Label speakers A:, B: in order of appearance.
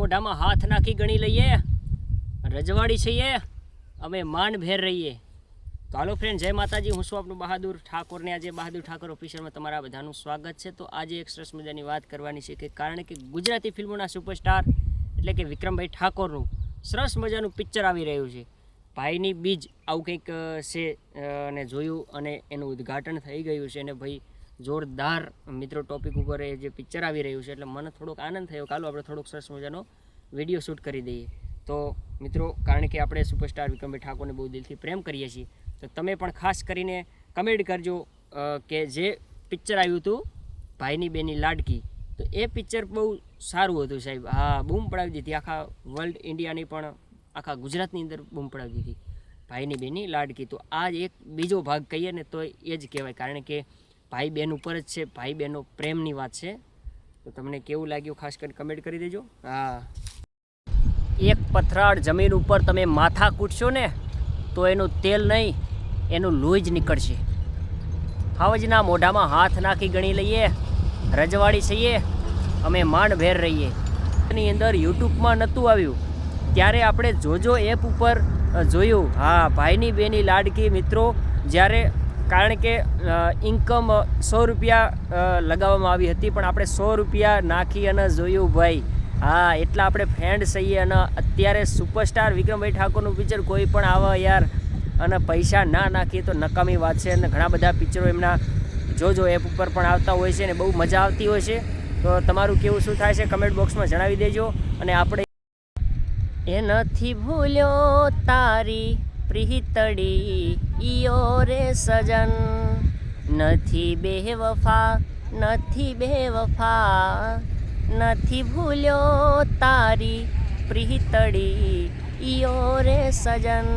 A: મોઢામાં હાથ નાખી ગણી લઈએ, રજવાડી છીએ અમે માંડ ભેર રહીએ। તો હાલો ફ્રેન્ડ, જય માતાજી, હું છું આપણું બહાદુર ઠાકોર ને આજે બહાદુર ઠાકોર ઓફિશિયલમાં તમારા બધાનું સ્વાગત છે। તો આજે એક સરસ મજાની વાત કરવાની છે કે કારણ કે ગુજરાતી ફિલ્મોના સુપરસ્ટાર એટલે કે વિક્રમભાઈ ઠાકોરનું સરસ મજાનું પિક્ચર આવી રહ્યું છે, ભાઈની બીજ આવું કંઈક છે અને જોયું અને એનું ઉદ્ઘાટન થઈ ગયું છે અને ભાઈ જોરદાર મિત્રો ટોપિક ઉપર એ જે પિક્ચર આવી રહ્યું છે એટલે મને થોડોક આનંદ થયો, ચાલો આપણે થોડોક સરસ મજાનો વિડીયો શૂટ કરી દઈએ। તો મિત્રો, કારણ કે આપણે સુપરસ્ટાર વિક્રમભાઈ ઠાકોરને બહુ દિલથી પ્રેમ કરીએ છીએ, તો તમે પણ ખાસ કરીને કમેન્ટ કરજો કે જે પિક્ચર આવ્યું હતું ભાઈની બેની લાડકી, તો એ પિક્ચર બહુ સારું હતું સાહેબ। હા, બૂમ પડાવી દીધી આખા વર્લ્ડ ઇન્ડિયાની પણ આખા ગુજરાતની અંદર બૂમ પડાવી દીધી ભાઈની બેની લાડકી। તો આ એક બીજો ભાગ કહીએ ને તો એ જ કહેવાય, કારણ કે ભાઈ બહેન ઉપર જ છે, ભાઈ બહેનો પ્રેમની વાત છે। તો તમને કેવું લાગ્યું ખાસ કરીને કમેન્ટ કરી દેજો। હા, એક પથરાળ જમીન ઉપર તમે માથા કૂટશો ને તો એનું તેલ નહીં, એનું લોહી જ નીકળશે। હાવજના મોઢામાં હાથ નાખી ગણી લઈએ, રજવાડી છીએ અમે માંડ ભેર રહીએ। એની અંદર યુટ્યુબમાં નહોતું આવ્યું ત્યારે આપણે જોજો એપ ઉપર જોયું। હા, ભાઈની બેની લાડકી મિત્રો, જ્યારે કારણ કે ઇન્કમ 100 રૂપિયા લગાવવામાં આવી હતી, પણ આપણે 100 રૂપિયા નાખી અને જોયું ભાઈ। હા, એટલા આપણે ફ્રેન્ડ છીએ અને અત્યારે સુપરસ્ટાર વિક્રમભાઈ ઠાકોરનું પિક્ચર કોઈ પણ આવે યાર અને પૈસા ના નાખીએ તો નકામી વાત છે। અને ઘણા બધા પિક્ચરો એમના જોજો એપ ઉપર પણ આવતા હોય છે અને બહુ મજા આવતી હોય છે। તો તમારું કેવું શું થાય છે કમેન્ટ બોક્સમાં જણાવી દેજો। અને આપણે એ નથી ભૂલ્યો તારી પ્રીતડી ઈયો રે સજન, નથી બેવફા નથી બેવફા, નથી ભૂલ્યો તારી પ્રીતડી ઈયો રે સજન।